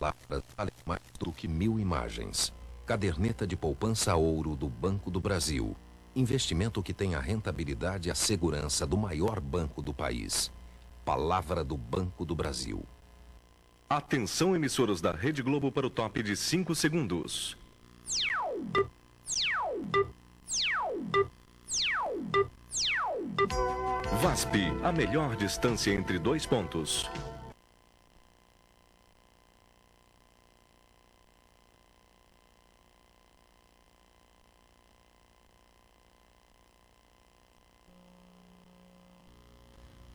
palavras valem mais do que 1000 imagens. Caderneta de poupança ouro do Banco do Brasil. Investimento que tem a rentabilidade e a segurança do maior banco do país. Palavra do Banco do Brasil. Atenção, emissoras da Rede Globo, para o top de 5 segundos. VASP, a melhor distância entre 2 pontos.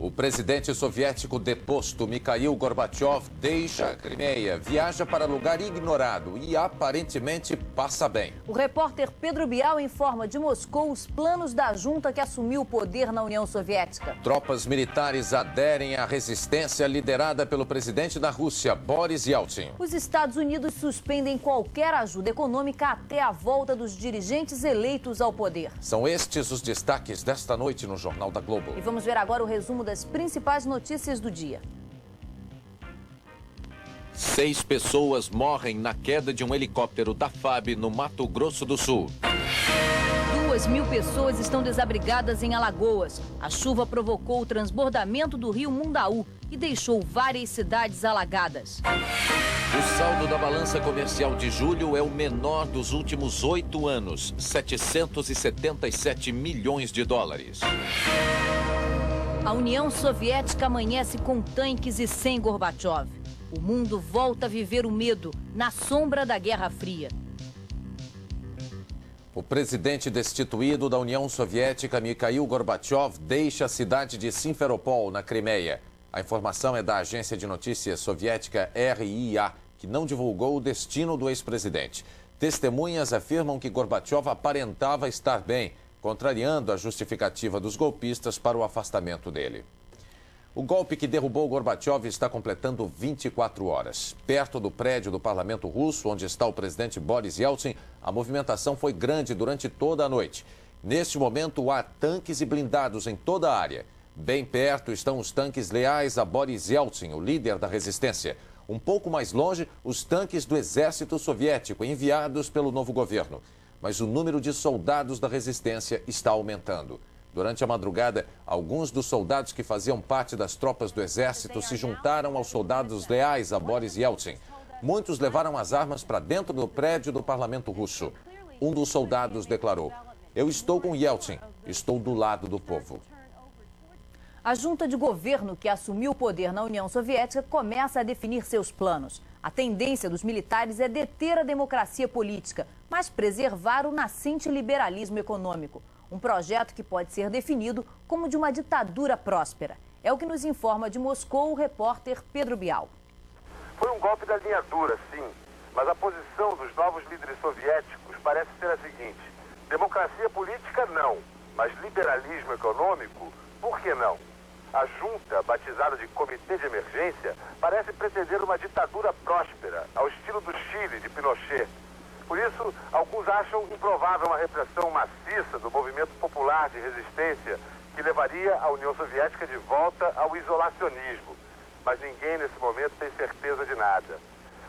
O presidente soviético deposto, Mikhail Gorbachev, deixa a Crimeia, viaja para lugar ignorado e aparentemente passa bem. O repórter Pedro Bial informa de Moscou os planos da junta que assumiu o poder na União Soviética. Tropas militares aderem à resistência liderada pelo presidente da Rússia, Boris Yeltsin. Os Estados Unidos suspendem qualquer ajuda econômica até a volta dos dirigentes eleitos ao poder. São estes os destaques desta noite no Jornal da Globo. E vamos ver agora o resumo das principais notícias do dia. 6 pessoas morrem na queda de um helicóptero da FAB no Mato Grosso do Sul. 2.000 pessoas estão desabrigadas em Alagoas. A chuva provocou o transbordamento do rio Mundaú e deixou várias cidades alagadas. O saldo da balança comercial de julho é o menor dos últimos 8 anos, 777 milhões de dólares. A União Soviética amanhece com tanques e sem Gorbachev. O mundo volta a viver o medo na sombra da Guerra Fria. O presidente destituído da União Soviética, Mikhail Gorbachev, deixa a cidade de Simferopol, na Crimeia. A informação é da agência de notícias soviética RIA, que não divulgou o destino do ex-presidente. Testemunhas afirmam que Gorbachev aparentava estar bem, contrariando a justificativa dos golpistas para o afastamento dele. O golpe que derrubou Gorbachev está completando 24 horas. Perto do prédio do parlamento russo, onde está o presidente Boris Yeltsin, a movimentação foi grande durante toda a noite. Neste momento, há tanques e blindados em toda a área. Bem perto estão os tanques leais a Boris Yeltsin, o líder da resistência. Um pouco mais longe, os tanques do exército soviético, enviados pelo novo governo. Mas o número de soldados da resistência está aumentando. Durante a madrugada, alguns dos soldados que faziam parte das tropas do exército se juntaram aos soldados leais a Boris Yeltsin. Muitos levaram as armas para dentro do prédio do parlamento russo. Um dos soldados declarou: "Eu estou com Yeltsin, estou do lado do povo." A junta de governo que assumiu o poder na União Soviética começa a definir seus planos. A tendência dos militares é deter a democracia política, mas preservar o nascente liberalismo econômico. Um projeto que pode ser definido como de uma ditadura próspera. É o que nos informa de Moscou o repórter Pedro Bial. Foi um golpe da linha dura, sim, mas a posição dos novos líderes soviéticos parece ser a seguinte: democracia política não, mas liberalismo econômico, por que não? A junta, batizada de Comitê de Emergência, parece pretender uma ditadura próspera, ao estilo do Chile de Pinochet. Por isso, alguns acham improvável uma repressão maciça do movimento popular de resistência que levaria a União Soviética de volta ao isolacionismo. Mas ninguém nesse momento tem certeza de nada.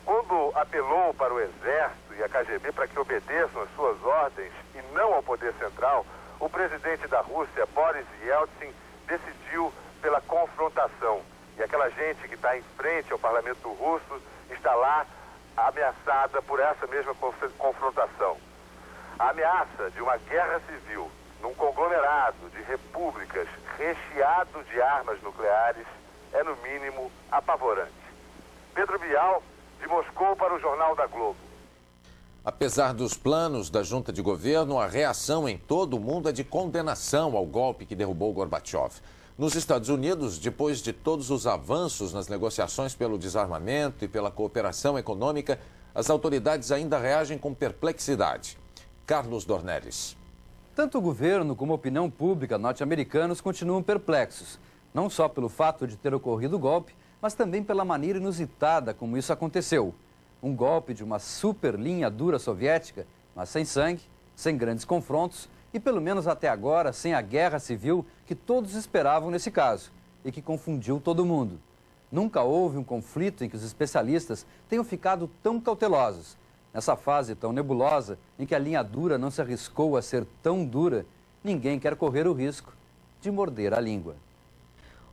Quando apelou para o Exército e a KGB para que obedeçam às suas ordens e não ao poder central, o presidente da Rússia, Boris Yeltsin, decidiu pela confrontação. E aquela gente que está em frente ao parlamento russo está lá ameaçada por essa mesma confrontação. A ameaça de uma guerra civil num conglomerado de repúblicas recheado de armas nucleares é, no mínimo, apavorante. Pedro Bial, de Moscou para o Jornal da Globo. Apesar dos planos da junta de governo, a reação em todo o mundo é de condenação ao golpe que derrubou Gorbachev. Nos Estados Unidos, depois de todos os avanços nas negociações pelo desarmamento e pela cooperação econômica, as autoridades ainda reagem com perplexidade. Carlos Dornelles. Tanto o governo como a opinião pública norte-americanos continuam perplexos, não só pelo fato de ter ocorrido o golpe, mas também pela maneira inusitada como isso aconteceu. Um golpe de uma super linha dura soviética, mas sem sangue, sem grandes confrontos e, pelo menos até agora, sem a guerra civil que todos esperavam nesse caso e que confundiu todo mundo. Nunca houve um conflito em que os especialistas tenham ficado tão cautelosos. Nessa fase tão nebulosa, em que a linha dura não se arriscou a ser tão dura, ninguém quer correr o risco de morder a língua.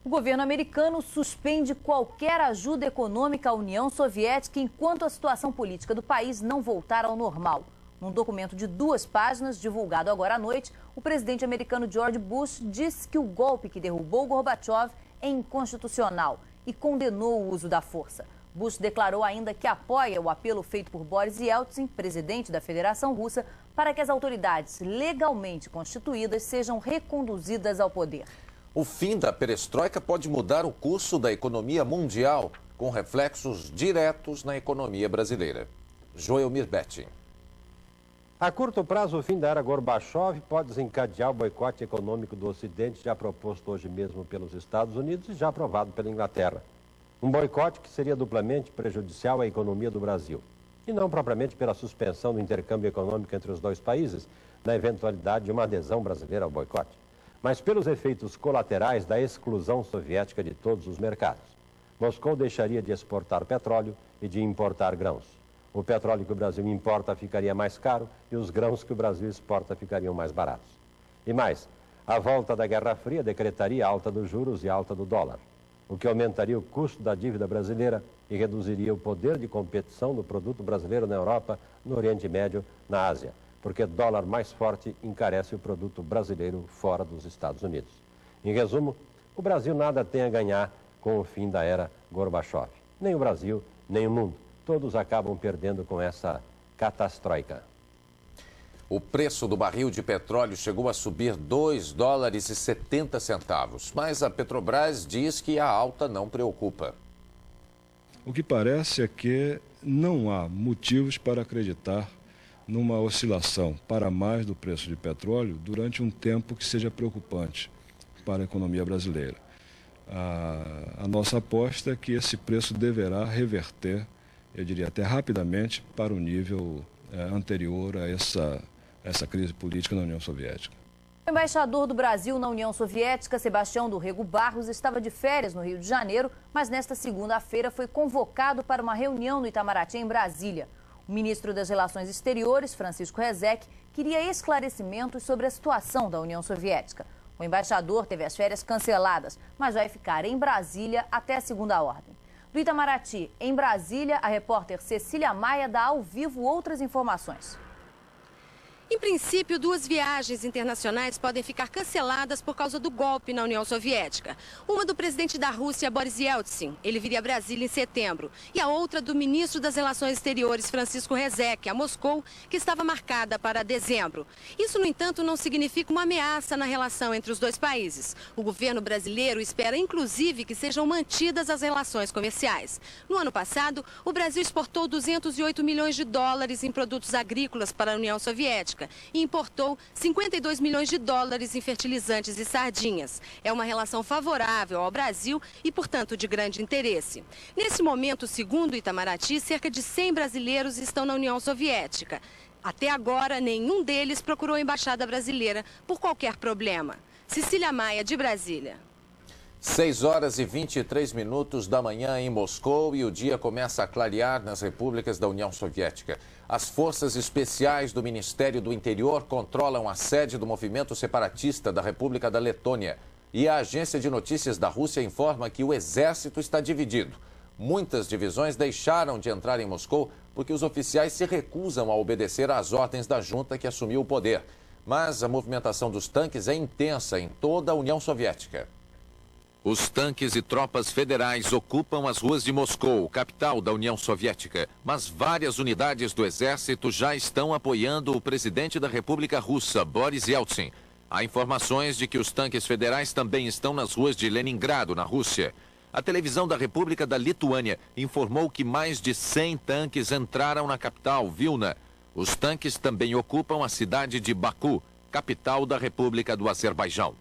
O governo americano suspende qualquer ajuda econômica à União Soviética enquanto a situação política do país não voltar ao normal. Num documento de 2 páginas, divulgado agora à noite, o presidente americano George Bush disse que o golpe que derrubou Gorbachev é inconstitucional e condenou o uso da força. Bush declarou ainda que apoia o apelo feito por Boris Yeltsin, presidente da Federação Russa, para que as autoridades legalmente constituídas sejam reconduzidas ao poder. O fim da perestroika pode mudar o curso da economia mundial, com reflexos diretos na economia brasileira. Joelmir Betting. A curto prazo, o fim da era Gorbachev pode desencadear o boicote econômico do Ocidente, já proposto hoje mesmo pelos Estados Unidos e já aprovado pela Inglaterra. Um boicote que seria duplamente prejudicial à economia do Brasil. E não propriamente pela suspensão do intercâmbio econômico entre os 2 países, na eventualidade de uma adesão brasileira ao boicote, mas pelos efeitos colaterais da exclusão soviética de todos os mercados. Moscou deixaria de exportar petróleo e de importar grãos. O petróleo que o Brasil importa ficaria mais caro e os grãos que o Brasil exporta ficariam mais baratos. E mais, a volta da Guerra Fria decretaria alta dos juros e alta do dólar, o que aumentaria o custo da dívida brasileira e reduziria o poder de competição do produto brasileiro na Europa, no Oriente Médio, na Ásia, porque dólar mais forte encarece o produto brasileiro fora dos Estados Unidos. Em resumo, o Brasil nada tem a ganhar com o fim da era Gorbachev. Nem o Brasil, nem o mundo. Todos acabam perdendo com essa catastroika. O preço do barril de petróleo chegou a subir $2,70, mas a Petrobras diz que a alta não preocupa. O que parece é que não há motivos para acreditar numa oscilação para mais do preço de petróleo durante um tempo que seja preocupante para a economia brasileira. A nossa aposta é que esse preço deverá reverter, eu diria até rapidamente, para o nível anterior a essa crise política na União Soviética. O embaixador do Brasil na União Soviética, Sebastião do Rego Barros, estava de férias no Rio de Janeiro, mas nesta segunda-feira foi convocado para uma reunião no Itamaraty, em Brasília. O ministro das Relações Exteriores, Francisco Rezec, queria esclarecimentos sobre a situação da União Soviética. O embaixador teve as férias canceladas, mas vai ficar em Brasília até a segunda ordem. Do Itamaraty, em Brasília, a repórter Cecília Maia dá ao vivo outras informações. Em princípio, 2 viagens internacionais podem ficar canceladas por causa do golpe na União Soviética. Uma do presidente da Rússia, Boris Yeltsin, ele viria a Brasília em setembro. E a outra do ministro das Relações Exteriores, Francisco Rezec, a Moscou, que estava marcada para dezembro. Isso, no entanto, não significa uma ameaça na relação entre os 2 países. O governo brasileiro espera, inclusive, que sejam mantidas as relações comerciais. No ano passado, o Brasil exportou $208 milhões em produtos agrícolas para a União Soviética e importou $52 milhões em fertilizantes e sardinhas. É uma relação favorável ao Brasil e, portanto, de grande interesse. Nesse momento, segundo o Itamaraty, cerca de 100 brasileiros estão na União Soviética. Até agora, nenhum deles procurou a embaixada brasileira por qualquer problema. Cecília Maia, de Brasília. 6h23 da manhã em Moscou e o dia começa a clarear nas repúblicas da União Soviética. As forças especiais do Ministério do Interior controlam a sede do movimento separatista da República da Letônia. E a agência de notícias da Rússia informa que o exército está dividido. Muitas divisões deixaram de entrar em Moscou porque os oficiais se recusam a obedecer às ordens da junta que assumiu o poder. Mas a movimentação dos tanques é intensa em toda a União Soviética. Os tanques e tropas federais ocupam as ruas de Moscou, capital da União Soviética. Mas várias unidades do exército já estão apoiando o presidente da República Russa, Boris Yeltsin. Há informações de que os tanques federais também estão nas ruas de Leningrado, na Rússia. A televisão da República da Lituânia informou que mais de 100 tanques entraram na capital, Vilna. Os tanques também ocupam a cidade de Baku, capital da República do Azerbaijão.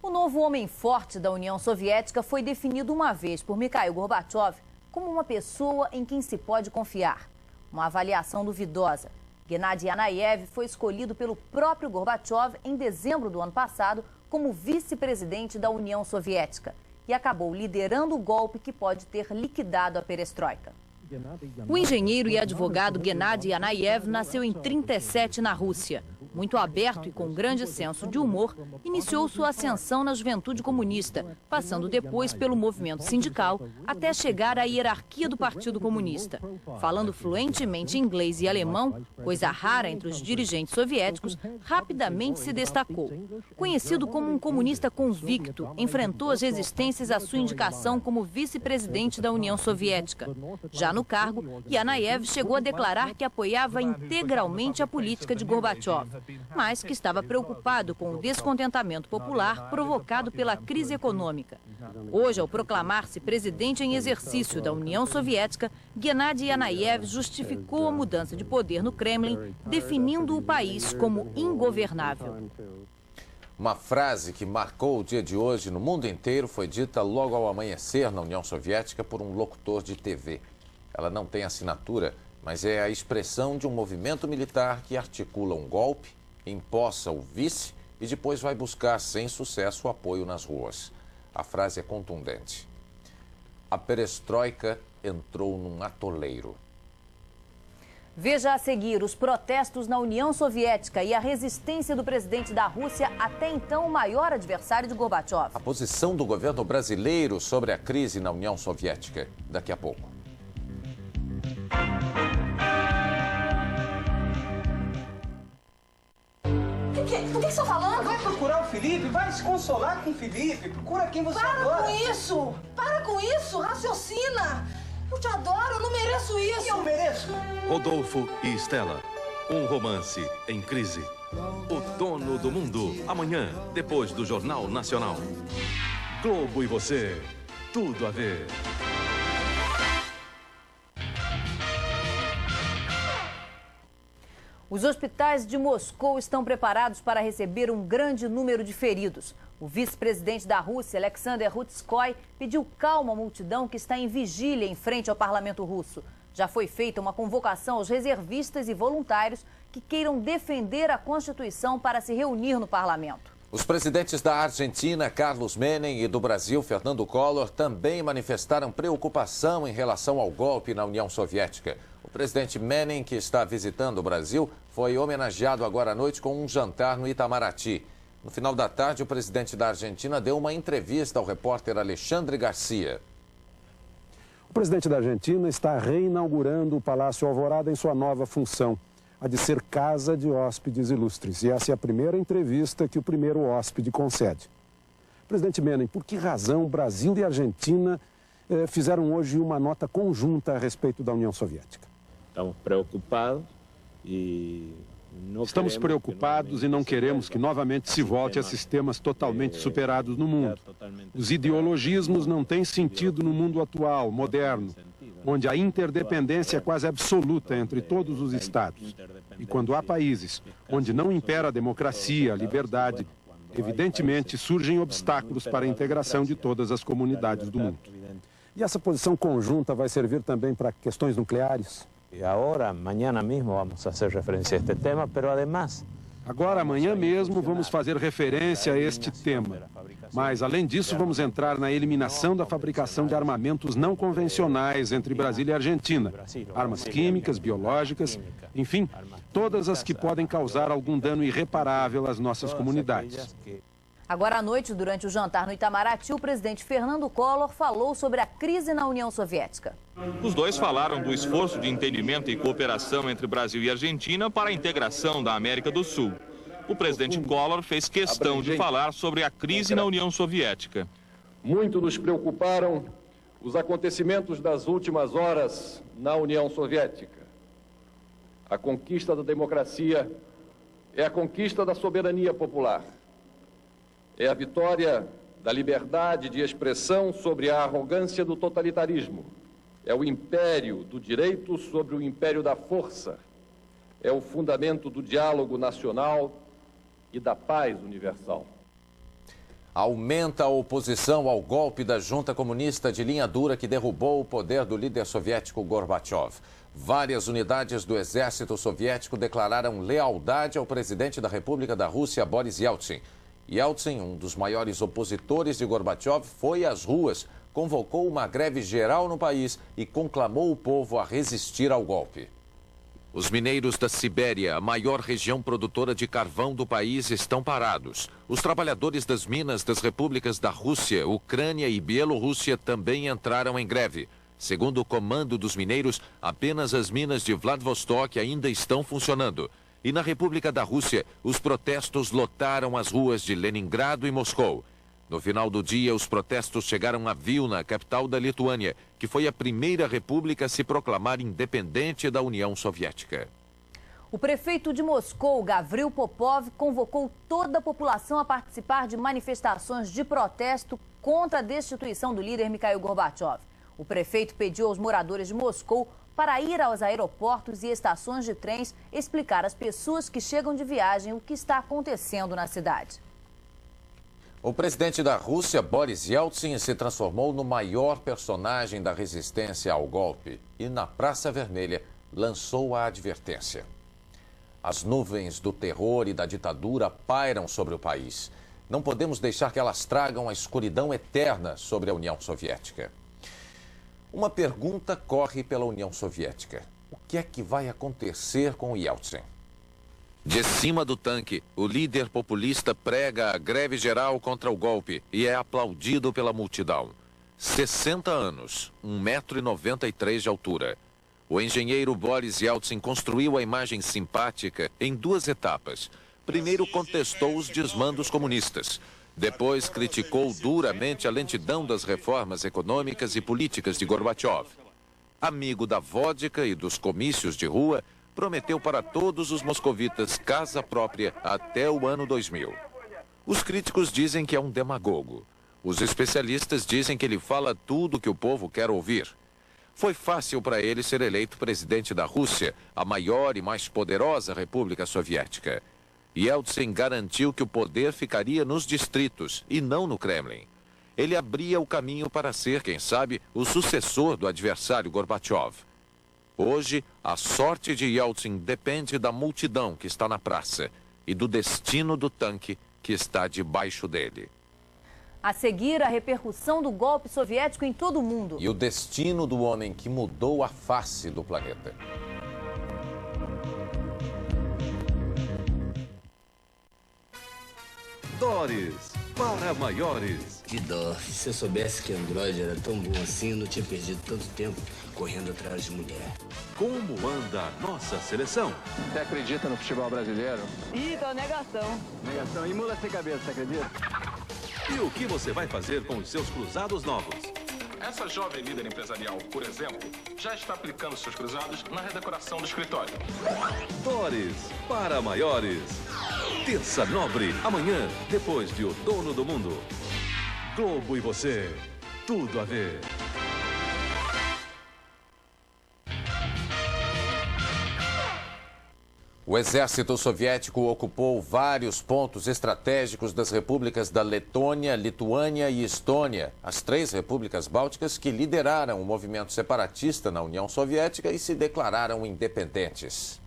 O novo homem forte da União Soviética foi definido uma vez por Mikhail Gorbachev como uma pessoa em quem se pode confiar. Uma avaliação duvidosa. Gennady Yanayev foi escolhido pelo próprio Gorbachev em dezembro do ano passado como vice-presidente da União Soviética. e acabou liderando o golpe que pode ter liquidado a perestroika. O engenheiro e advogado Gennady Yanayev nasceu em 1937 na Rússia. Muito aberto e com grande senso de humor, iniciou sua ascensão na juventude comunista, passando depois pelo movimento sindical, até chegar à hierarquia do Partido Comunista. Falando fluentemente inglês e alemão, coisa rara entre os dirigentes soviéticos, rapidamente se destacou. Conhecido como um comunista convicto, enfrentou as resistências à sua indicação como vice-presidente da União Soviética. Já no cargo, Yanayev chegou a declarar que apoiava integralmente a política de Gorbachev, mas que estava preocupado com o descontentamento popular provocado pela crise econômica. Hoje, ao proclamar-se presidente em exercício da União Soviética, Gennady Yanayev justificou a mudança de poder no Kremlin, definindo o país como ingovernável. Uma frase que marcou o dia de hoje no mundo inteiro foi dita logo ao amanhecer na União Soviética por um locutor de TV. Ela não tem assinatura, mas é a expressão de um movimento militar que articula um golpe, empossa o vice e depois vai buscar, sem sucesso, o apoio nas ruas. A frase é contundente. A perestroika entrou num atoleiro. Veja a seguir os protestos na União Soviética e a resistência do presidente da Rússia, até então o maior adversário de Gorbachev. A posição do governo brasileiro sobre a crise na União Soviética. Daqui a pouco. O que você está falando? Vai procurar o Felipe, vai se consolar com o Felipe. Procura quem você adora. Para com isso! Para com isso! Raciocina! Eu te adoro, eu não mereço isso! Eu mereço! Rodolfo e Estela, um romance em crise. O Dono do Mundo, amanhã, depois do Jornal Nacional. Globo e você, tudo a ver. Os hospitais de Moscou estão preparados para receber um grande número de feridos. O vice-presidente da Rússia, Alexander Rutskoy, pediu calma à multidão que está em vigília em frente ao parlamento russo. Já foi feita uma convocação aos reservistas e voluntários que queiram defender a Constituição para se reunir no parlamento. Os presidentes da Argentina, Carlos Menem, e do Brasil, Fernando Collor, também manifestaram preocupação em relação ao golpe na União Soviética. O presidente Menem, que está visitando o Brasil, foi homenageado agora à noite com um jantar no Itamaraty. No final da tarde, o presidente da Argentina deu uma entrevista ao repórter Alexandre Garcia. O presidente da Argentina está reinaugurando o Palácio Alvorada em sua nova função, a de ser casa de hóspedes ilustres. E essa é a primeira entrevista que o primeiro hóspede concede. Presidente Menem, por que razão o Brasil e a Argentina fizeram hoje uma nota conjunta a respeito da União Soviética? Estamos preocupados e não queremos que novamente se volte a sistemas totalmente superados no mundo. Os ideologismos não têm sentido no mundo atual, moderno, onde a interdependência é quase absoluta entre todos os estados. E quando há países onde não impera a democracia, a liberdade, evidentemente surgem obstáculos para a integração de todas as comunidades do mundo. E essa posição conjunta vai servir também para questões nucleares? Amanhã mesmo vamos fazer referência a este tema, mas además... Agora, amanhã mesmo, vamos fazer referência a este tema. Mas, além disso, vamos entrar na eliminação da fabricação de armamentos não convencionais entre Brasil e Argentina. Armas químicas, biológicas, enfim, todas as que podem causar algum dano irreparável às nossas comunidades. Agora à noite, durante o jantar no Itamaraty, o presidente Fernando Collor falou sobre a crise na União Soviética. Os dois falaram do esforço de entendimento e cooperação entre Brasil e Argentina para a integração da América do Sul. O presidente Collor fez questão de falar sobre a crise na União Soviética. Muito nos preocuparam os acontecimentos das últimas horas na União Soviética. A conquista da democracia é a conquista da soberania popular. É a vitória da liberdade de expressão sobre a arrogância do totalitarismo. É o império do direito sobre o império da força. É o fundamento do diálogo nacional e da paz universal. Aumenta a oposição ao golpe da junta comunista de linha dura que derrubou o poder do líder soviético Gorbachev. Várias unidades do exército soviético declararam lealdade ao presidente da República da Rússia, Boris Yeltsin. Yeltsin, um dos maiores opositores de Gorbachev, foi às ruas, convocou uma greve geral no país e conclamou o povo a resistir ao golpe. Os mineiros da Sibéria, a maior região produtora de carvão do país, estão parados. Os trabalhadores das minas das repúblicas da Rússia, Ucrânia e Bielorrússia também entraram em greve. Segundo o comando dos mineiros, apenas as minas de Vladivostok ainda estão funcionando. E na República da Rússia, os protestos lotaram as ruas de Leningrado e Moscou. No final do dia, os protestos chegaram a Vilna, capital da Lituânia, que foi a primeira república a se proclamar independente da União Soviética. O prefeito de Moscou, Gavril Popov, convocou toda a população a participar de manifestações de protesto contra a destituição do líder Mikhail Gorbachev. O prefeito pediu aos moradores de Moscou para ir aos aeroportos e estações de trens explicar às pessoas que chegam de viagem o que está acontecendo na cidade. O presidente da Rússia, Boris Yeltsin, se transformou no maior personagem da resistência ao golpe e, na Praça Vermelha, lançou a advertência. As nuvens do terror e da ditadura pairam sobre o país. Não podemos deixar que elas tragam a escuridão eterna sobre a União Soviética. Uma pergunta corre pela União Soviética. O que é que vai acontecer com o Yeltsin? De cima do tanque, o líder populista prega a greve geral contra o golpe e é aplaudido pela multidão. 60 anos, 1,93 m de altura. O engenheiro Boris Yeltsin construiu a imagem simpática em duas etapas. Primeiro contestou os desmandos comunistas. Depois criticou duramente a lentidão das reformas econômicas e políticas de Gorbachev. Amigo da vodka e dos comícios de rua, prometeu para todos os moscovitas casa própria até o ano 2000. Os críticos dizem que é um demagogo. Os especialistas dizem que ele fala tudo o que o povo quer ouvir. Foi fácil para ele ser eleito presidente da Rússia, a maior e mais poderosa república soviética. Yeltsin garantiu que o poder ficaria nos distritos e não no Kremlin. Ele abria o caminho para ser, quem sabe, o sucessor do adversário Gorbachev. Hoje, a sorte de Yeltsin depende da multidão que está na praça e do destino do tanque que está debaixo dele. A seguir, a repercussão do golpe soviético em todo o mundo. E o destino do homem que mudou a face do planeta. Doris, para maiores. Que dó. Se eu soubesse que Android era tão bom assim, eu não tinha perdido tanto tempo correndo atrás de mulher. Como anda a nossa seleção? Você acredita no futebol brasileiro? Ih, tô negação. Negação. E mula sem cabeça, você acredita? E o que você vai fazer com os seus cruzados novos? Essa jovem líder empresarial, por exemplo, já está aplicando seus cruzados na redecoração do escritório. Doris, para maiores. Terça Nobre, amanhã, depois de O Dono do Mundo. Globo e você, tudo a ver. O exército soviético ocupou vários pontos estratégicos das repúblicas da Letônia, Lituânia e Estônia, as três repúblicas bálticas que lideraram o movimento separatista na União Soviética e se declararam independentes.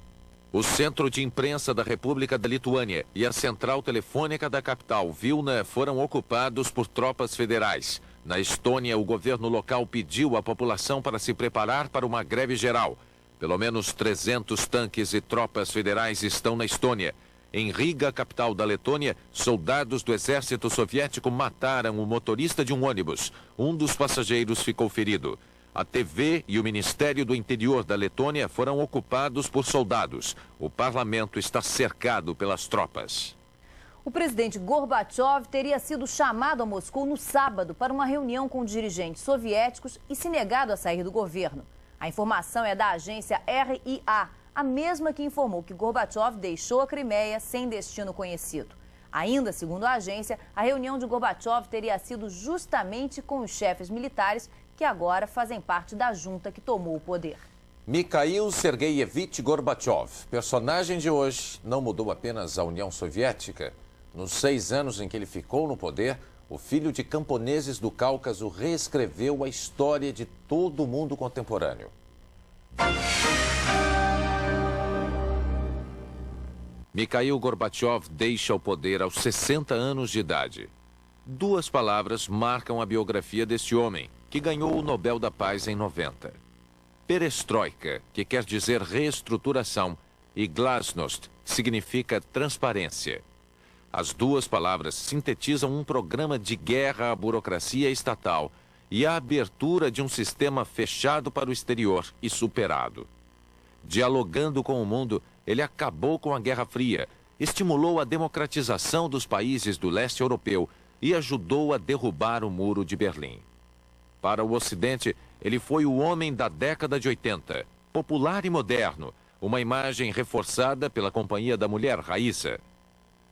O centro de imprensa da República da Lituânia e a central telefônica da capital, Vilna, foram ocupados por tropas federais. Na Estônia, o governo local pediu à população para se preparar para uma greve geral. Pelo menos 300 tanques e tropas federais estão na Estônia. Em Riga, capital da Letônia, soldados do exército soviético mataram o motorista de um ônibus. Um dos passageiros ficou ferido. A TV e o Ministério do Interior da Letônia foram ocupados por soldados. O parlamento está cercado pelas tropas. O presidente Gorbachev teria sido chamado a Moscou no sábado para uma reunião com dirigentes soviéticos e se negado a sair do governo. A informação é da agência RIA, a mesma que informou que Gorbachev deixou a Crimeia sem destino conhecido. Ainda, segundo a agência, a reunião de Gorbachev teria sido justamente com os chefes militares que agora fazem parte da junta que tomou o poder. Mikhail Sergeyevich Gorbachev, personagem de hoje, não mudou apenas a União Soviética. Nos 6 anos em que ele ficou no poder, o filho de camponeses do Cáucaso reescreveu a história de todo o mundo contemporâneo. Mikhail Gorbachev deixa o poder aos 60 anos de idade. 2 palavras marcam a biografia deste homem, que ganhou o Nobel da Paz em 90. Perestroika, que quer dizer reestruturação, e glasnost, que significa transparência. As 2 palavras sintetizam um programa de guerra à burocracia estatal e a abertura de um sistema fechado para o exterior e superado. Dialogando com o mundo, ele acabou com a Guerra Fria, estimulou a democratização dos países do leste europeu e ajudou a derrubar o Muro de Berlim. Para o Ocidente, ele foi o homem da década de 80, popular e moderno, uma imagem reforçada pela companhia da mulher Raíssa.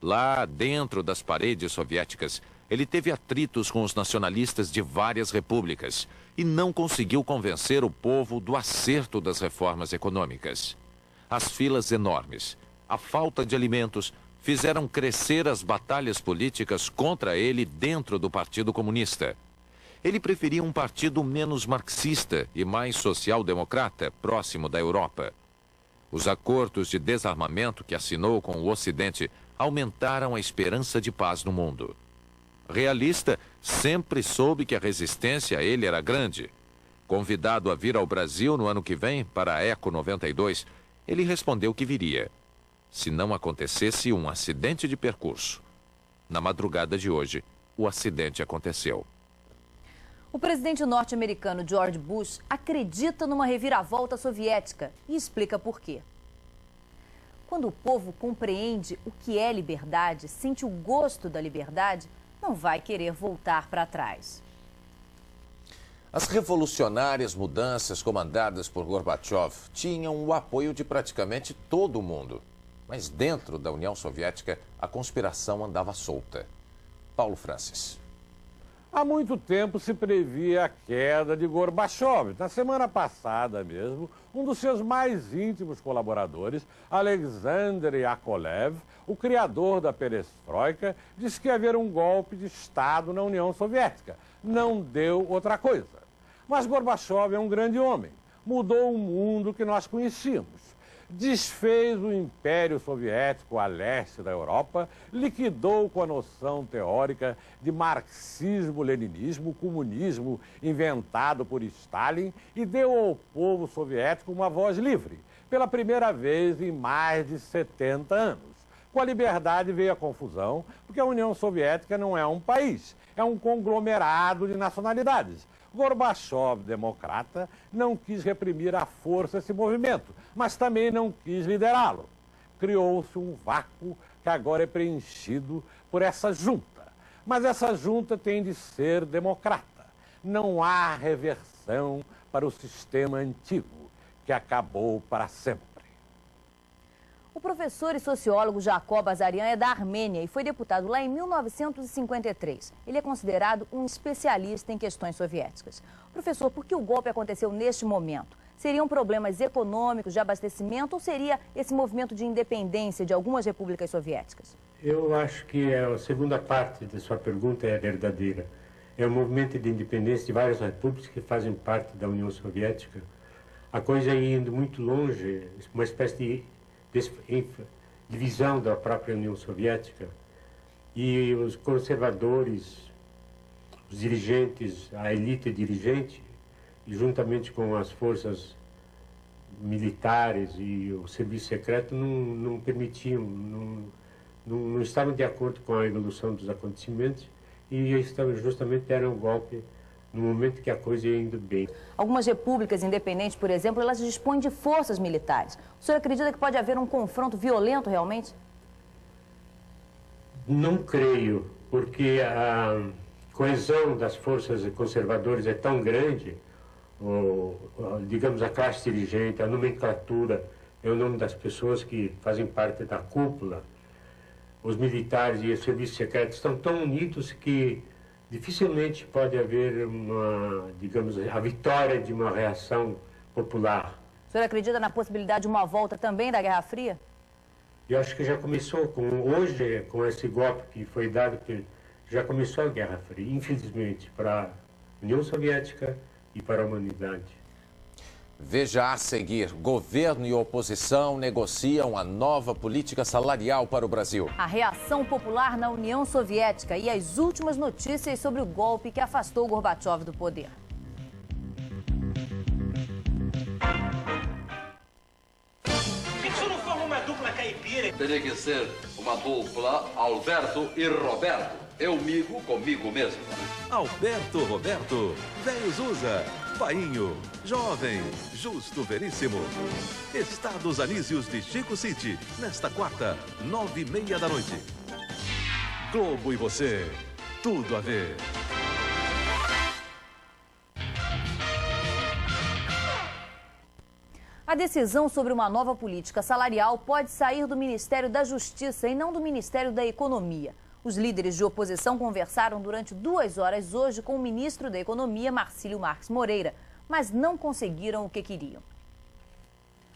Lá dentro das paredes soviéticas, ele teve atritos com os nacionalistas de várias repúblicas e não conseguiu convencer o povo do acerto das reformas econômicas. As filas enormes, a falta de alimentos, fizeram crescer as batalhas políticas contra ele dentro do Partido Comunista. Ele preferia um partido menos marxista e mais social-democrata, próximo da Europa. Os acordos de desarmamento que assinou com o Ocidente aumentaram a esperança de paz no mundo. Realista, sempre soube que a resistência a ele era grande. Convidado a vir ao Brasil no ano que vem, para a Eco 92, ele respondeu que viria, se não acontecesse um acidente de percurso. Na madrugada de hoje, o acidente aconteceu. O presidente norte-americano George Bush acredita numa reviravolta soviética e explica por quê. Quando o povo compreende o que é liberdade, sente o gosto da liberdade, não vai querer voltar para trás. As revolucionárias mudanças comandadas por Gorbachev tinham o apoio de praticamente todo o mundo. Mas dentro da União Soviética, a conspiração andava solta. Paulo Francis. Há muito tempo se previa a queda de Gorbachev. Na semana passada mesmo, um dos seus mais íntimos colaboradores, Alexander Yakovlev, o criador da perestroika, disse que ia haver um golpe de Estado na União Soviética. Não deu outra coisa. Mas Gorbachev é um grande homem. Mudou o mundo que nós conhecíamos. Desfez o Império Soviético a leste da Europa, liquidou com a noção teórica de marxismo-leninismo, comunismo inventado por Stalin e deu ao povo soviético uma voz livre, pela primeira vez em mais de 70 anos. Com a liberdade veio a confusão, porque a União Soviética não é um país, é um conglomerado de nacionalidades. Gorbachev, democrata, não quis reprimir à força esse movimento, mas também não quis liderá-lo. Criou-se um vácuo que agora é preenchido por essa junta. Mas essa junta tem de ser democrata. Não há reversão para o sistema antigo, que acabou para sempre. O professor e sociólogo Jacob Azarian é da Armênia e foi deputado lá em 1953. Ele é considerado um especialista em questões soviéticas. Professor, por que o golpe aconteceu neste momento? Seriam problemas econômicos, de abastecimento, ou seria esse movimento de independência de algumas repúblicas soviéticas? Eu acho que a segunda parte da sua pergunta é verdadeira. É o movimento de independência de várias repúblicas que fazem parte da União Soviética. A coisa indo muito longe, uma espécie de divisão da própria União Soviética, e os conservadores, os dirigentes, a elite dirigente, juntamente com as forças militares e o serviço secreto, não permitiam, não estavam de acordo com a evolução dos acontecimentos e justamente deram um golpe no momento que a coisa ia indo bem. Algumas repúblicas independentes, por exemplo, elas dispõem de forças militares. O senhor acredita que pode haver um confronto violento realmente? Não creio, porque a coesão das forças conservadoras é tão grande, digamos, a classe dirigente, a nomenclatura, é o nome das pessoas que fazem parte da cúpula. Os militares e os serviços secretos estão tão unidos que dificilmente pode haver digamos, a vitória de uma reação popular. O senhor acredita na possibilidade de uma volta também da Guerra Fria? Eu acho que já começou, hoje, com esse golpe que foi dado, já começou a Guerra Fria, infelizmente, para a União Soviética e para a humanidade. Veja a seguir: governo e oposição negociam a nova política salarial para o Brasil. A reação popular na União Soviética e as últimas notícias sobre o golpe que afastou Gorbachev do poder. Isso não forma uma dupla caipira? Teria que ser uma dupla Alberto e Roberto. Eu migo comigo mesmo. Alberto Roberto, velhos usa, Painho, jovem, justo veríssimo. Estados Anísios de Chico City, nesta quarta, 9h30 da noite. Globo e você, tudo a ver. A decisão sobre uma nova política salarial pode sair do Ministério da Justiça e não do Ministério da Economia. Os líderes de oposição conversaram durante 2 horas hoje com o ministro da Economia, Marcílio Marques Moreira, mas não conseguiram o que queriam.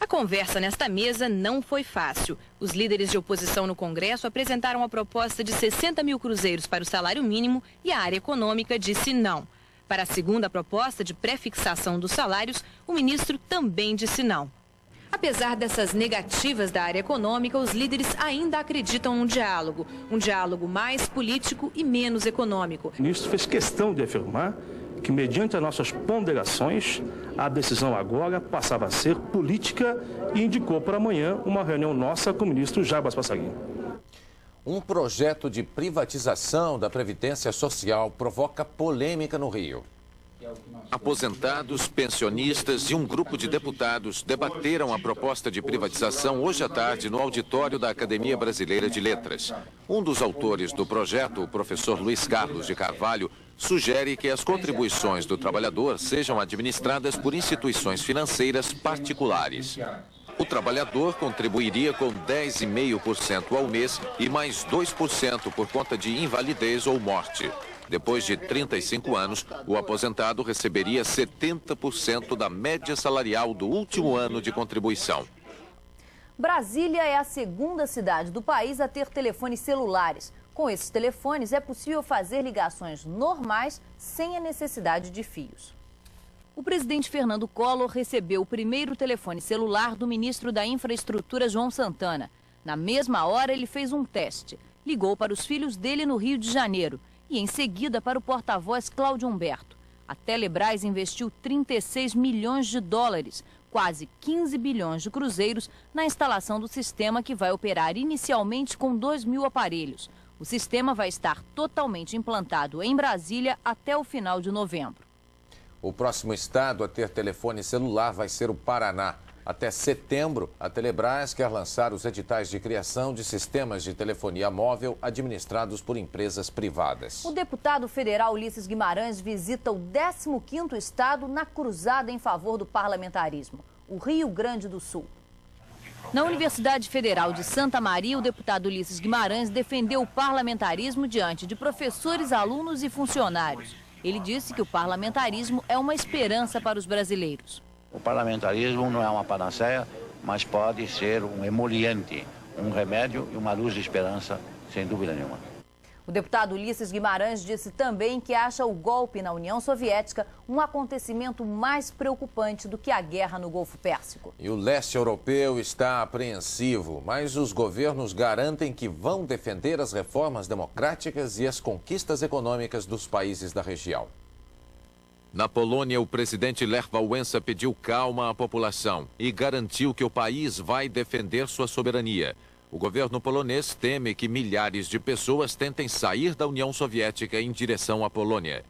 A conversa nesta mesa não foi fácil. Os líderes de oposição no Congresso apresentaram a proposta de 60 mil cruzeiros para o salário mínimo e a área econômica disse não. Para a segunda proposta de pré-fixação dos salários, o ministro também disse não. Apesar dessas negativas da área econômica, os líderes ainda acreditam num diálogo. Um diálogo mais político e menos econômico. O ministro fez questão de afirmar que, mediante as nossas ponderações, a decisão agora passava a ser política e indicou para amanhã uma reunião nossa com o ministro Jarbas Passarinho. Um projeto de privatização da Previdência Social provoca polêmica no Rio. Aposentados, pensionistas e um grupo de deputados debateram a proposta de privatização hoje à tarde no auditório da Academia Brasileira de Letras. Um dos autores do projeto, o professor Luiz Carlos de Carvalho, sugere que as contribuições do trabalhador sejam administradas por instituições financeiras particulares. O trabalhador contribuiria com 10,5% ao mês e mais 2% por conta de invalidez ou morte. Depois de 35 anos, o aposentado receberia 70% da média salarial do último ano de contribuição. Brasília é a segunda cidade do país a ter telefones celulares. Com esses telefones, é possível fazer ligações normais sem a necessidade de fios. O presidente Fernando Collor recebeu o primeiro telefone celular do ministro da Infraestrutura, João Santana. Na mesma hora, ele fez um teste. Ligou para os filhos dele no Rio de Janeiro e, em seguida, para o porta-voz Cláudio Humberto. A Telebrás investiu 36 milhões de dólares, quase 15 bilhões de cruzeiros, na instalação do sistema que vai operar inicialmente com 2.000 aparelhos. O sistema vai estar totalmente implantado em Brasília até o final de novembro. O próximo estado a ter telefone celular vai ser o Paraná. Até setembro, a Telebrás quer lançar os editais de criação de sistemas de telefonia móvel administrados por empresas privadas. O deputado federal Ulisses Guimarães visita o 15º estado na cruzada em favor do parlamentarismo, o Rio Grande do Sul. Na Universidade Federal de Santa Maria, o deputado Ulisses Guimarães defendeu o parlamentarismo diante de professores, alunos e funcionários. Ele disse que o parlamentarismo é uma esperança para os brasileiros. O parlamentarismo não é uma panaceia, mas pode ser um emoliente, um remédio e uma luz de esperança, sem dúvida nenhuma. O deputado Ulisses Guimarães disse também que acha o golpe na União Soviética um acontecimento mais preocupante do que a guerra no Golfo Pérsico. E o leste europeu está apreensivo, mas os governos garantem que vão defender as reformas democráticas e as conquistas econômicas dos países da região. Na Polônia, o presidente Lech Wałęsa pediu calma à população e garantiu que o país vai defender sua soberania. O governo polonês teme que milhares de pessoas tentem sair da União Soviética em direção à Polônia.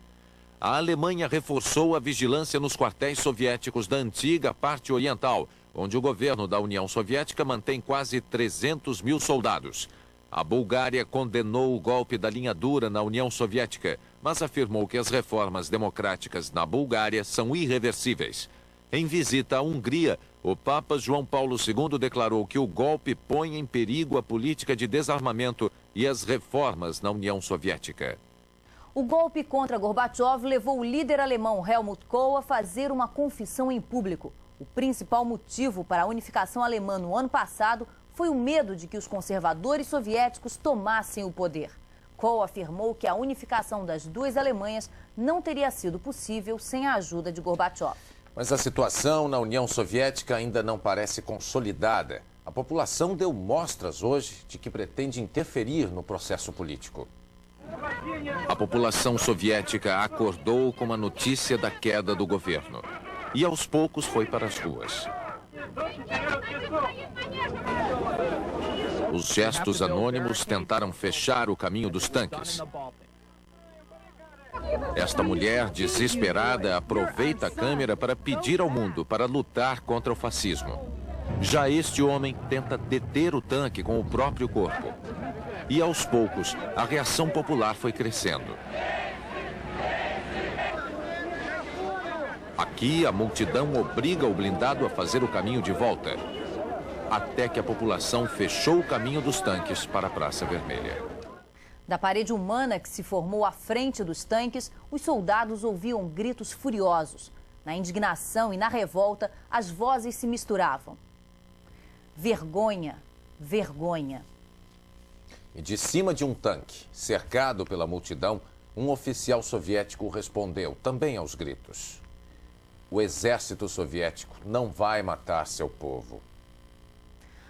A Alemanha reforçou a vigilância nos quartéis soviéticos da antiga parte oriental, onde o governo da União Soviética mantém quase 300 mil soldados. A Bulgária condenou o golpe da linha dura na União Soviética, mas afirmou que as reformas democráticas na Bulgária são irreversíveis. Em visita à Hungria, o Papa João Paulo II declarou que o golpe põe em perigo a política de desarmamento e as reformas na União Soviética. O golpe contra Gorbachev levou o líder alemão Helmut Kohl a fazer uma confissão em público. O principal motivo para a unificação alemã no ano passado foi o medo de que os conservadores soviéticos tomassem o poder. Kohl afirmou que a unificação das duas Alemanhas não teria sido possível sem a ajuda de Gorbachev. Mas a situação na União Soviética ainda não parece consolidada. A população deu mostras hoje de que pretende interferir no processo político. A população soviética acordou com a notícia da queda do governo e aos poucos foi para as ruas. Os gestos anônimos tentaram fechar o caminho dos tanques. Esta mulher, desesperada, aproveita a câmera para pedir ao mundo para lutar contra o fascismo. Já este homem tenta deter o tanque com o próprio corpo. E aos poucos, a reação popular foi crescendo. Aqui, a multidão obriga o blindado a fazer o caminho de volta, até que a população fechou o caminho dos tanques para a Praça Vermelha. Da parede humana que se formou à frente dos tanques, os soldados ouviam gritos furiosos. Na indignação e na revolta, as vozes se misturavam. Vergonha, vergonha. E de cima de um tanque, cercado pela multidão, um oficial soviético respondeu também aos gritos. O exército soviético não vai matar seu povo.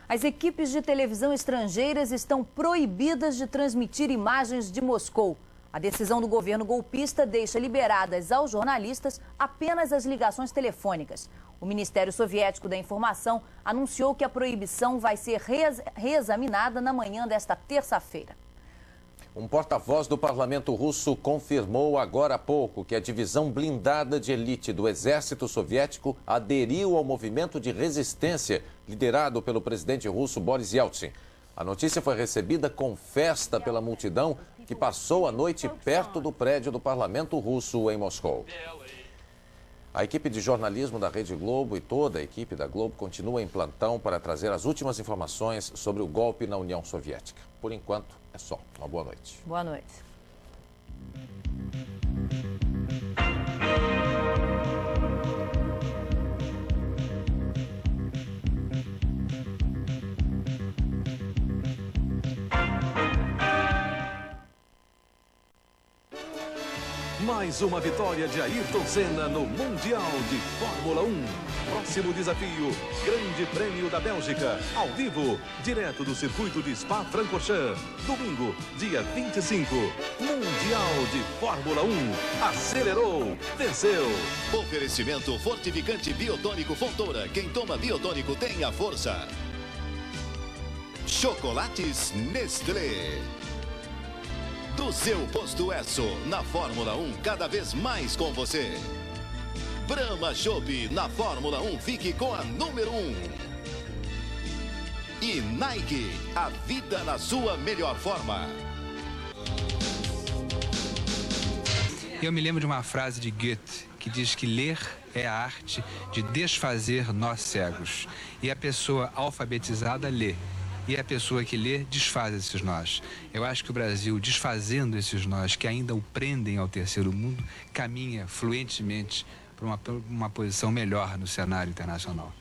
As equipes de televisão estrangeiras estão proibidas de transmitir imagens de Moscou. A decisão do governo golpista deixa liberadas aos jornalistas apenas as ligações telefônicas. O Ministério Soviético da Informação anunciou que a proibição vai ser reexaminada na manhã desta terça-feira. Um porta-voz do parlamento russo confirmou agora há pouco que a divisão blindada de elite do exército soviético aderiu ao movimento de resistência liderado pelo presidente russo Boris Yeltsin. A notícia foi recebida com festa pela multidão que passou a noite perto do prédio do parlamento russo em Moscou. A equipe de jornalismo da Rede Globo e toda a equipe da Globo continua em plantão para trazer as últimas informações sobre o golpe na União Soviética. Por enquanto, é só. Uma boa noite. Boa noite. Mais uma vitória de Ayrton Senna no Mundial de Fórmula 1. Próximo desafio, Grande Prêmio da Bélgica, ao vivo, direto do circuito de Spa-Francorchamps. Domingo, dia 25. Mundial de Fórmula 1. Acelerou, venceu. Oferecimento fortificante biotônico Fontoura. Quem toma biotônico tem a força. Chocolates Nestlé. Do seu posto Esso, na Fórmula 1, cada vez mais com você. Brahma Chopp, na Fórmula 1, fique com a número 1. E Nike, a vida na sua melhor forma. Eu me lembro de uma frase de Goethe, que diz que ler é a arte de desfazer nós cegos. E a pessoa alfabetizada lê. E a pessoa que lê desfaz esses nós. Eu acho que o Brasil, desfazendo esses nós que ainda o prendem ao terceiro mundo, caminha fluentemente para uma posição melhor no cenário internacional.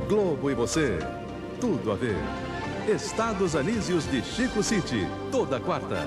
Globo e você, tudo a ver. Estados Anísios de Chico City, toda quarta.